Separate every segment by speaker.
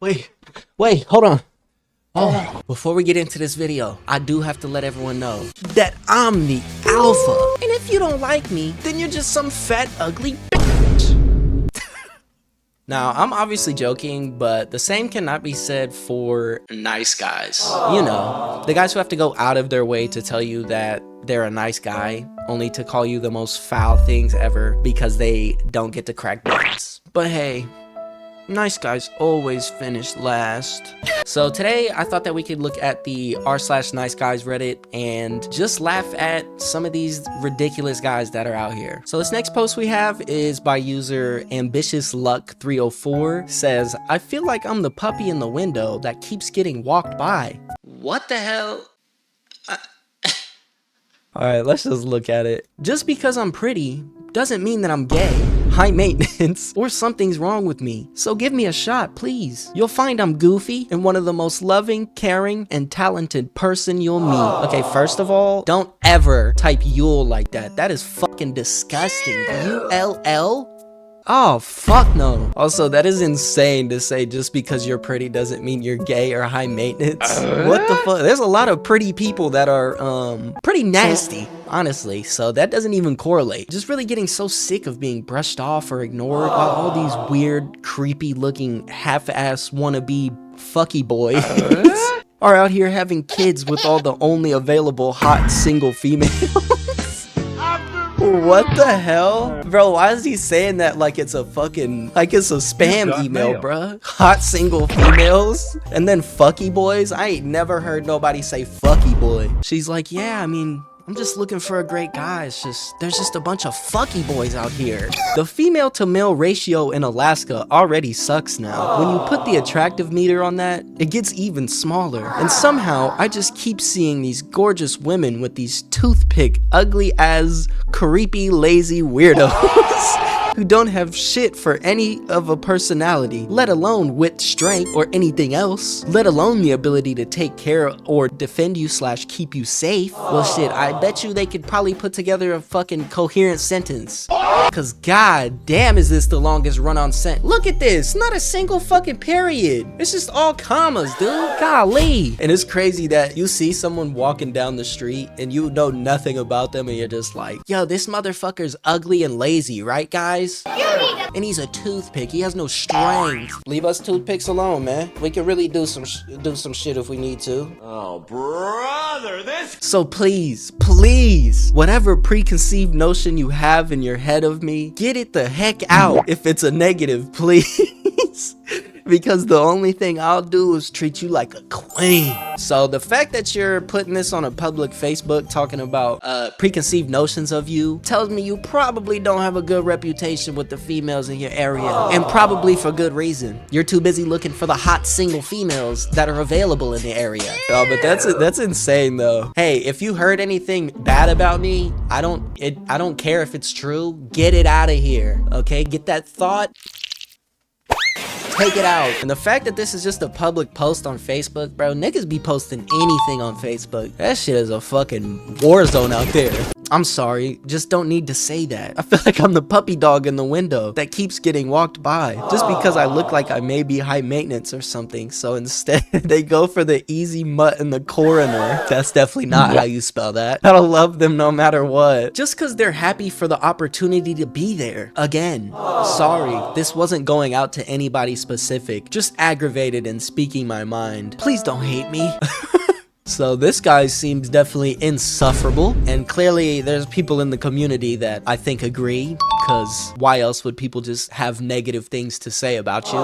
Speaker 1: Wait, hold on. Oh, before we get into this video, I do have to let everyone know that I'm the alpha. And if you don't like me, then you're just some fat, ugly bitch. Now, I'm obviously joking, but the same cannot be said for nice guys. You know, the guys who have to go out of their way to tell you that they're a nice guy, only to call you the most foul things ever because they don't get to crack nuts. But hey, nice guys always finish last. So today I thought that we could look at the r/niceguys Reddit and just laugh at some of these ridiculous guys that are out here. So this next post we have is by user ambitiousluck304. Says, I feel like I'm the puppy in the window that keeps getting walked by. What the hell? Alright, let's just look at it. Just because I'm pretty doesn't mean that I'm gay, high maintenance, or something's wrong with me. So give me a shot, please. You'll find I'm goofy and one of the most loving, caring, and talented person you'll meet. Okay, first of all, don't ever type Yule like that. That is fucking disgusting. ULL? Oh, fuck no. Also, that is insane to say just because you're pretty doesn't mean you're gay or high maintenance. What the fuck? There's a lot of pretty people that are, pretty nasty, honestly. So that doesn't even correlate. Just really getting so sick of being brushed off or ignored while all these weird, creepy looking, half-ass wannabe fucky boys are out here having kids with all the only available hot single females. What the hell? Bro, why is he saying that like it's a fucking, like it's a spam email, bruh? Hot single females? And then fucky boys? I ain't never heard nobody say fucky boy. She's like, yeah, I mean, I'm just looking for a great guy. It's just, there's just a bunch of fucky boys out here. The female to male ratio in Alaska already sucks now. When you put the attractive meter on that, it gets even smaller. And somehow, I just keep seeing these gorgeous women with these toothpick, ugly as, creepy, lazy weirdos. Who don't have shit for any of a personality, let alone wit, strength, or anything else, let alone the ability to take care or defend you / keep you safe. Well shit, I bet you they could probably put together a fucking coherent sentence. Cause god damn is this the longest run-on sentence. Look at this, not a single fucking period. It's just all commas, dude. Golly. And it's crazy that you see someone walking down the street and you know nothing about them and you're just like, yo, this motherfucker's ugly and lazy, right guys? And he's a toothpick. He has no strength. Leave us toothpicks alone, man. We can really do some shit if we need to. Oh, brother, this. So please, whatever preconceived notion you have in your head of me, get it the heck out. If it's a negative, please. Because the only thing I'll do is treat you like a queen. So the fact that you're putting this on a public Facebook talking about preconceived notions of you tells me you probably don't have a good reputation with the females in your area. And probably for good reason. You're too busy looking for the hot single females that are available in the area. Oh, but that's insane though. Hey, if you heard anything bad about me, I don't care if it's true. Get it out of here, okay? Get that thought. Take it out. And the fact that this is just a public post on Facebook, bro, niggas be posting anything on Facebook. That shit is a fucking war zone out there. I'm sorry, just don't need to say that. I feel like I'm the puppy dog in the window that keeps getting walked by just because I look like I may be high maintenance or something. So instead, they go for the easy mutt and the coroner. That's definitely not how you spell that. I don't love them no matter what. Just because they're happy for the opportunity to be there. Again, sorry, this wasn't going out to anybody specific. Just aggravated and speaking my mind. Please don't hate me. So this guy seems definitely insufferable, and clearly there's people in the community that I think agree, because why else would people just have negative things to say about you?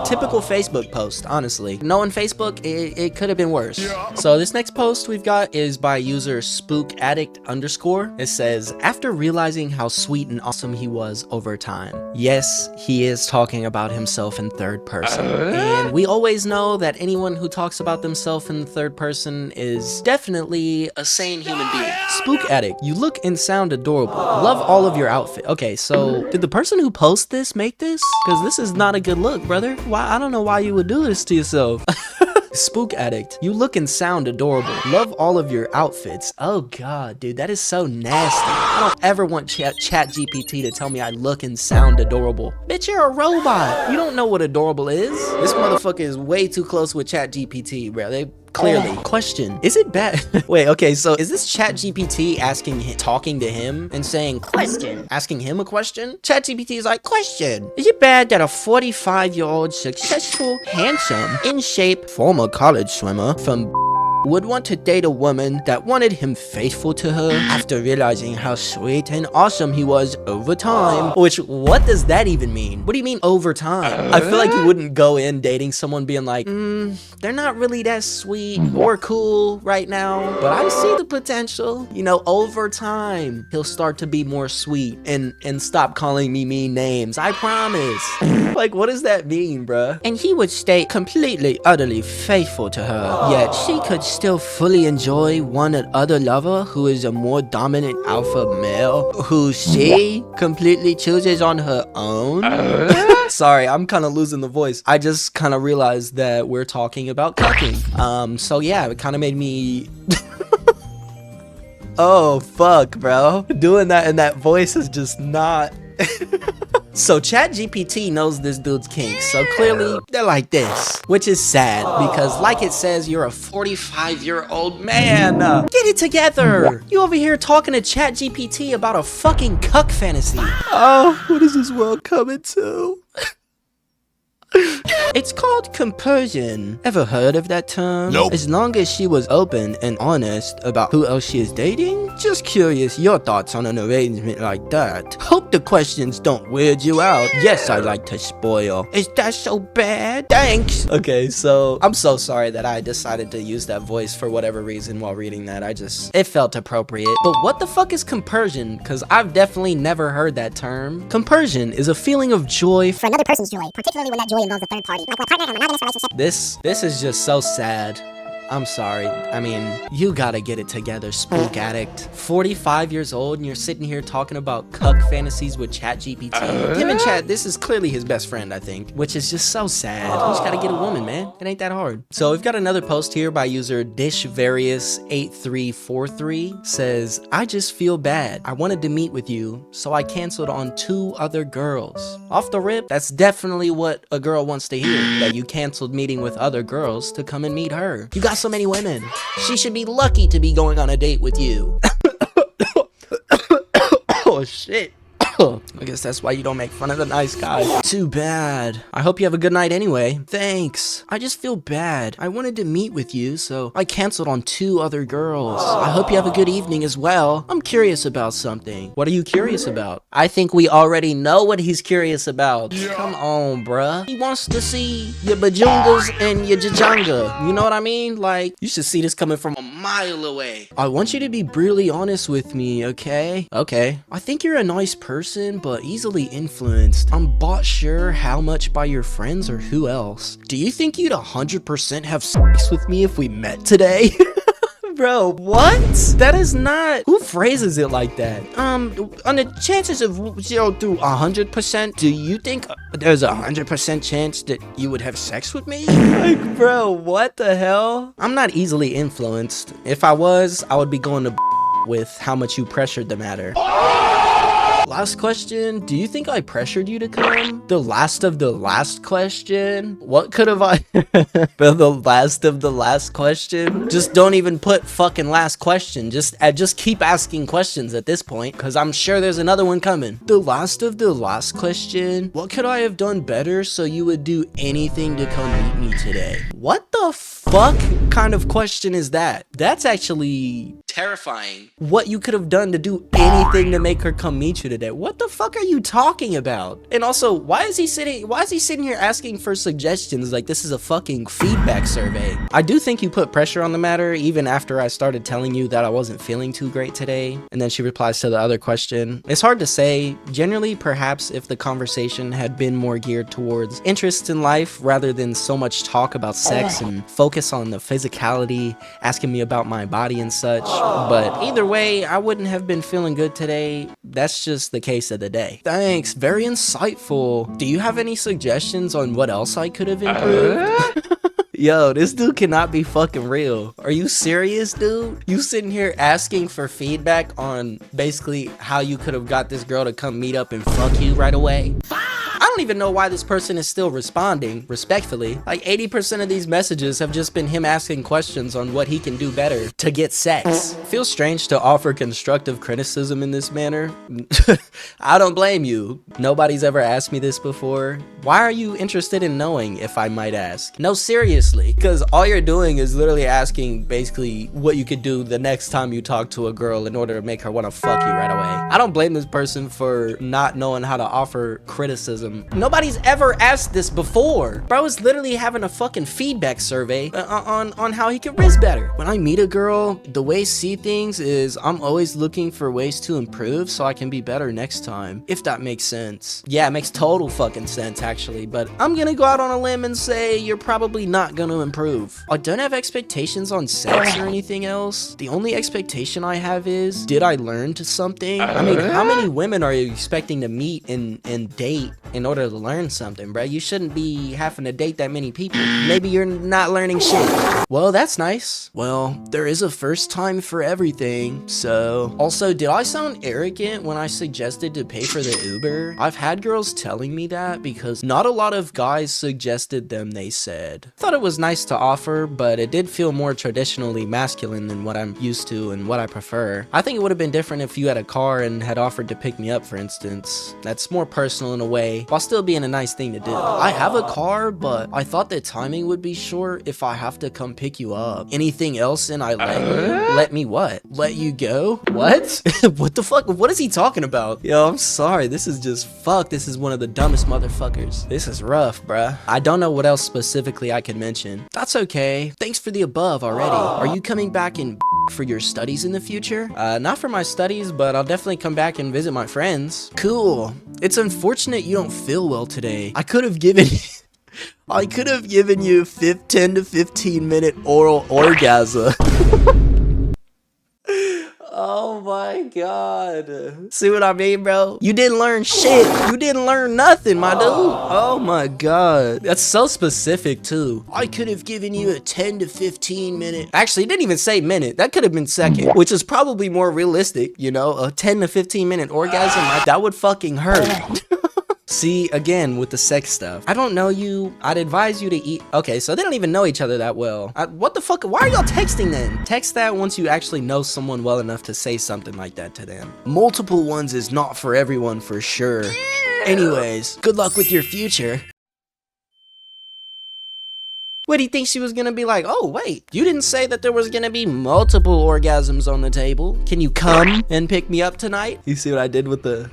Speaker 1: Typical Facebook post, honestly. Knowing Facebook, it could have been worse. So this next post we've got is by user spookaddict_. It says, after realizing how sweet and awesome he was over time. Yes, he is talking about himself in third person. And we always know that anyone who talks about themselves in the third person is definitely a sane human being. Spook addict, you look and sound adorable. Love all of your outfit. Okay, so did the person who posted this make this? Because this is not a good look, brother. Why? I don't know why you would do this to yourself. Spook addict, you look and sound adorable. Love all of your outfits. Oh god, dude, that is so nasty. I don't ever want chat GPT to tell me I look and sound adorable. Bitch, you're a robot. You don't know what adorable is. This motherfucker is way too close with chat GPT, bro. They clearly. Question, is it bad? Wait, okay, so is this chat GPT talking to him and saying question, asking him a question? Chat GPT is like, question, is it bad that a 45-year-old successful, handsome, in shape, former college swimmer from would want to date a woman that wanted him faithful to her after realizing how sweet and awesome he was over time? Which, what does that even mean? What do you mean over time? I feel like you wouldn't go in dating someone being like, they're not really that sweet or cool right now, but I see the potential. You know, over time, he'll start to be more sweet and stop calling me mean names. I promise. Like, what does that mean, bruh? And he would stay completely, utterly faithful to her, yet she could still fully enjoy one other lover who is a more dominant alpha male who she completely chooses on her own. Sorry, I'm kind of losing the voice. I just kind of realized that we're talking about cucking. So yeah, it kind of made me oh fuck, bro, doing that in that voice is just not So ChatGPT knows this dude's kinks, so clearly they're like this, which is sad because like it says, you're a 45-year-old man. Get it together. You over here talking to ChatGPT about a fucking cuck fantasy. Oh, what is this world coming to? It's called compersion. Ever heard of that term?
Speaker 2: Nope.
Speaker 1: As long as she was open and honest about who else she is dating? Just curious your thoughts on an arrangement like that. Hope the questions don't weird you out. Yes, I like to spoil. Is that so bad? Thanks. Okay, so I'm so sorry that I decided to use that voice for whatever reason while reading that. It felt appropriate. But what the fuck is compersion? Because I've definitely never heard that term. Compersion is a feeling of joy
Speaker 3: for another person's joy, particularly when that joy involves a third party. Like when a partner in a monogamous relationship.
Speaker 1: This is just so sad. I'm sorry. I mean, you gotta get it together, spook addict. 45 years old and you're sitting here talking about cuck fantasies with ChatGPT. Him and Chat, this is clearly his best friend, I think, which is just so sad. You just gotta get a woman, man. It ain't that hard. So we've got another post here by user dishvarious8343. Says, I just feel bad. I wanted to meet with you, so I canceled on 2 other girls. Off the rip, that's definitely what a girl wants to hear, that you canceled meeting with other girls to come and meet her. You got so many women. She should be lucky to be going on a date with you. Oh shit. I guess that's why you don't make fun of the nice guy. Too bad. I hope you have a good night anyway. Thanks. I just feel bad. I wanted to meet with you, so I canceled on 2 other girls. I hope you have a good evening as well. I'm curious about something. What are you curious about? I think we already know what he's curious about. Yeah. Come on, bruh. He wants to see your bajungas and your jajanga. You know what I mean? Like, you should see this coming from a mile away. I want you to be brutally honest with me, okay? Okay. I think you're a nice person, but easily influenced. I'm not sure how much by your friends or who else. Do you think you'd 100% have sex with me if we met today? Bro, what? That is not... Who phrases it like that? On the chances of 0 through 100%, do you think there's 100% chance that you would have sex with me? Like, bro, what the hell? I'm not easily influenced. If I was, I would be going to with how much you pressured the matter. Last question, do you think I pressured you to come? The last of the last question? What could have I... The last of the last question? Just don't even put fucking last question. Just keep asking questions at this point, because I'm sure there's another one coming. The last of the last question? What could I have done better so you would do anything to come meet me today? What the fuck kind of question is that? That's actually terrifying. What you could have done to do anything to make her come meet you today. What the fuck are you talking about? And also, why is he sitting here asking for suggestions like this is a fucking feedback survey? I do think you put pressure on the matter even after I started telling you that I wasn't feeling too great today. And then she replies to the other question. It's hard to say. Generally, perhaps if the conversation had been more geared towards interests in life rather than so much talk about sex and focus on the physicality, asking me about my body and such. But either way, I wouldn't have been feeling good today. That's just the case of the day. Thanks, very insightful. Do you have any suggestions on what else I could have improved? Yo, this dude cannot be fucking real. Are you serious, dude? You sitting here asking for feedback on basically how you could have got this girl to come meet up and fuck you right away? I don't even know why this person is still responding, respectfully. Like 80% of these messages have just been him asking questions on what he can do better to get sex. Feels strange to offer constructive criticism in this manner. I don't blame you. Nobody's ever asked me this before. Why are you interested in knowing, if I might ask? No, seriously, because all you're doing is literally asking basically what you could do the next time you talk to a girl in order to make her want to fuck you right away. I don't blame this person for not knowing how to offer criticism. Nobody's ever asked this before. Bro is literally having a fucking feedback survey on how he can riz better. When I meet a girl, the way I see things is I'm always looking for ways to improve so I can be better next time, if that makes sense. Yeah, it makes total fucking sense actually, but I'm gonna go out on a limb and say you're probably not gonna improve. I don't have expectations on sex or anything else. The only expectation I have is, did I learn to something? I mean, how many women are you expecting to meet and date in order to learn something, bro? You shouldn't be having to date that many people. Maybe you're not learning shit. Well, that's nice. Well, there is a first time for everything, so. Also, did I sound arrogant when I suggested to pay for the Uber? I've had girls telling me that because not a lot of guys suggested them, they said. Thought it was nice to offer, but it did feel more traditionally masculine than what I'm used to and what I prefer. I think it would have been different if you had a car and had offered to pick me up, for instance. That's more personal in a way, while still being a nice thing to do. I have a car, but I thought the timing would be short if I have to come pick you up. Anything else and I let you? Let me what? Let you go? What? What the fuck? What is he talking about? Yo, I'm sorry. This is just fuck. This is one of the dumbest motherfuckers. This is rough, bruh. I don't know what else specifically I can mention. That's okay. Thanks for the above already. Are you coming back and for your studies in the future? Not for my studies, but I'll definitely come back and visit my friends. Cool. It's unfortunate you don't feel well today. I could have given you 10 to 15 minute oral orgasm. Oh my god. See what I mean, bro? You didn't learn shit. You didn't learn nothing, my dude. Oh my god. That's so specific too. I could have given you a 10 to 15 minute. Actually, it didn't even say minute. That could have been second, which is probably more realistic, you know? A 10 to 15 minute orgasm, that would fucking hurt. See, again, with the sex stuff. I don't know you. I'd advise you to eat. Okay, so they don't even know each other that well. What the fuck? Why are y'all texting then? Text that once you actually know someone well enough to say something like that to them. Multiple ones is not for everyone for sure. Anyways, good luck with your future. What do you think she was gonna be like? Oh, wait, you didn't say that there was gonna be multiple orgasms on the table. Can you come and pick me up tonight? You see what I did with the...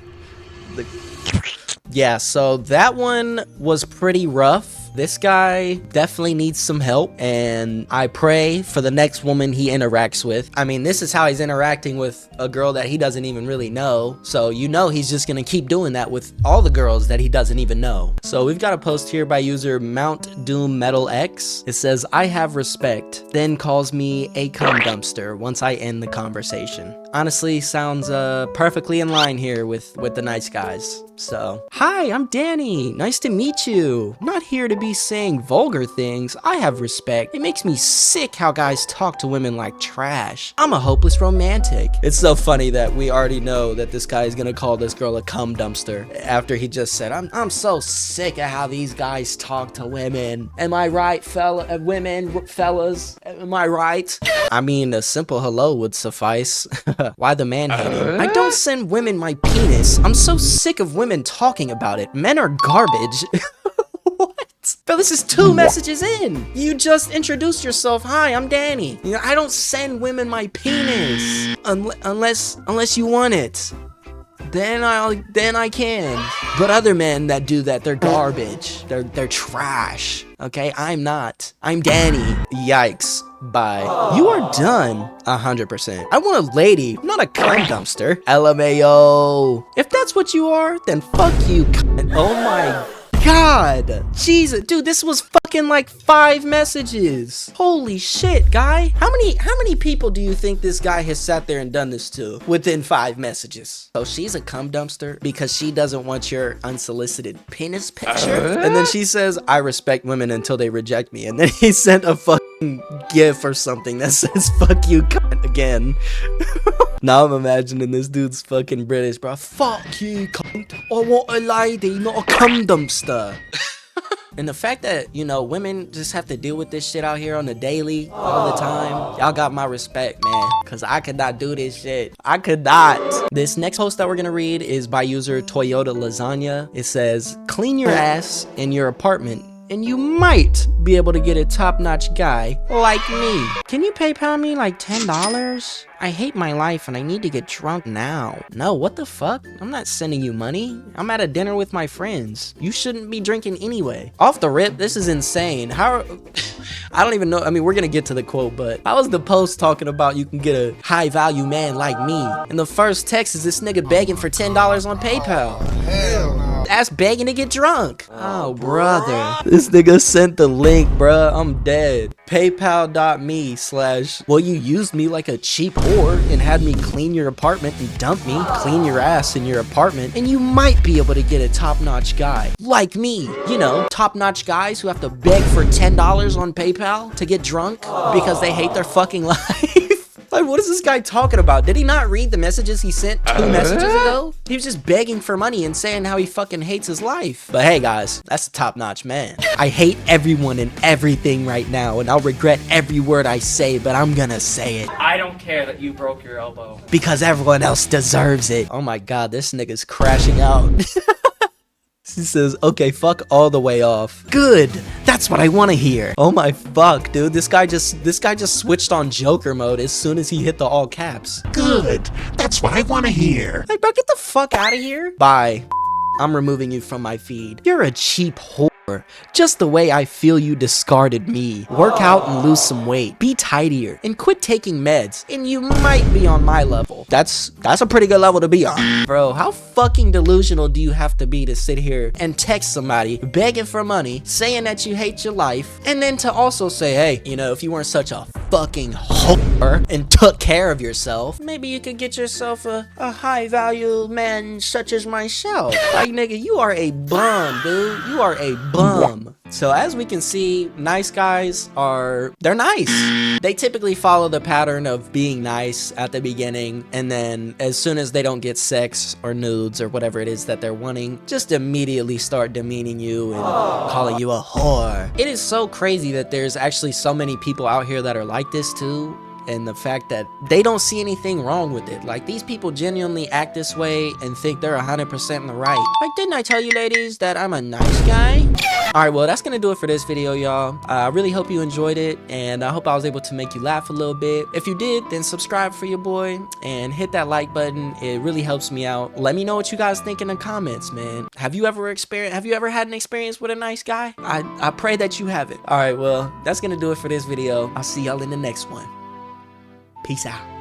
Speaker 1: Yeah, so that one was pretty rough. This guy definitely needs some help, and I pray for the next woman he interacts with. I mean, this is how he's interacting with a girl that he doesn't even really know, so you know he's just gonna keep doing that with all the girls that he doesn't even know. So we've got a post here by user Mount Doom Metal X. It says, I have respect, then calls me a cum dumpster once I end the conversation. Honestly, sounds perfectly in line here with the nice guys. So, hi, I'm Danny. Nice to meet you. I'm not here to be saying vulgar things. I have respect. It makes me sick how guys talk to women like trash. I'm a hopeless romantic. It's so funny that we already know that this guy is gonna call this girl a cum dumpster after he just said, I'm so sick of how these guys talk to women. Am I right, fellas? Am I right? I mean, a simple hello would suffice. Why the man hating? I don't send women my penis. I'm so sick of women talking about it. Men are garbage. What? Bro, this is 2 messages in. You just introduced yourself. Hi, I'm Danny. You know, I don't send women my penis unless you want it. Then I can. But other men that do that, they're garbage. They're trash. Okay, I'm not. I'm Danny. Yikes. Bye. You are done. 100%. I want a lady, not a cum dumpster. LMAO. If that's what you are, then fuck you. Oh my god. Jesus, dude, this was fucking like 5 messages. Holy shit, guy. How many people do you think this guy has sat there and done this to within 5 messages? So she's a cum dumpster because she doesn't want your unsolicited penis picture. And then she says, I respect women until they reject me. And then he sent a fucking gif or something that says, fuck you, cunt, again. Now I'm imagining this dude's fucking British, bro. Fuck you, cunt. I want a lady, not a cum dumpster. And the fact that, you know, women just have to deal with this shit out here on the daily, all the time. Y'all got my respect, man. Because I could not do this shit. I could not. This next post that we're going to read is by user Toyota Lasagna. It says, clean your ass in your apartment and you might be able to get a top-notch guy like me. Can you PayPal me like $10? I hate my life and I need to get drunk now. No, what the fuck? I'm not sending you money. I'm at a dinner with my friends. You shouldn't be drinking anyway. Off the rip, this is insane. How... I don't even know. I mean, we're gonna get to the quote, but how is the post talking about you can get a high-value man like me? And the first text is this nigga begging for $10 on PayPal.
Speaker 2: Hell no.
Speaker 1: That's begging to get drunk. Oh, brother. This nigga sent the link, bruh. I'm dead. PayPal.me/ well, you used me like a cheap whore and had me clean your apartment and dump me, clean your ass in your apartment, and you might be able to get a top-notch guy like me. You know, top-notch guys who have to beg for $10 on PayPal to get drunk because they hate their fucking life. Like, what is this guy talking about? Did he not read the messages he sent 2 messages ago? He was just begging for money and saying how he fucking hates his life. But hey guys, that's a top-notch man. I hate everyone and everything right now, and I'll regret every word I say, but I'm gonna say it.
Speaker 4: I don't care that you broke your elbow.
Speaker 1: Because everyone else deserves it. Oh my god, this nigga's crashing out. He says, okay, fuck all the way off. Good, that's what I want to hear. Oh my fuck, dude, this guy just switched on Joker mode as soon as he hit the all caps.
Speaker 2: Good. That's what I want to hear.
Speaker 1: Like, bro, get the fuck out of here. Bye. I'm removing you from my feed. You're a cheap whore. Just the way I feel you discarded me. Work out and lose some weight. Be tidier and quit taking meds. And you might be on my level. That's a pretty good level to be on. Bro, how fucking delusional do you have to be to sit here and text somebody begging for money, saying that you hate your life, and then to also say, hey, you know, if you weren't such a fucking whore and took care of yourself, maybe you could get yourself a high value man such as myself. Like, nigga, you are a bum, dude. You are a bum. So as we can see, nice guys they're nice. They typically follow the pattern of being nice at the beginning, and then as soon as they don't get sex or nudes or whatever it is that they're wanting, just immediately start demeaning you and calling you a whore. It is so crazy that there's actually so many people out here that are like this too. And the fact that they don't see anything wrong with it. Like, these people genuinely act this way and think they're 100% in the right. Like, didn't I tell you ladies that I'm a nice guy? Alright, well, that's gonna do it for this video, y'all. I really hope you enjoyed it, and I hope I was able to make you laugh a little bit. If you did, then subscribe for your boy and hit that like button. It really helps me out. Let me know what you guys think in the comments, man. Have you ever had an experience with a nice guy? I pray that you haven't. Alright, well, that's gonna do it for this video. I'll see y'all in the next one. Peace out.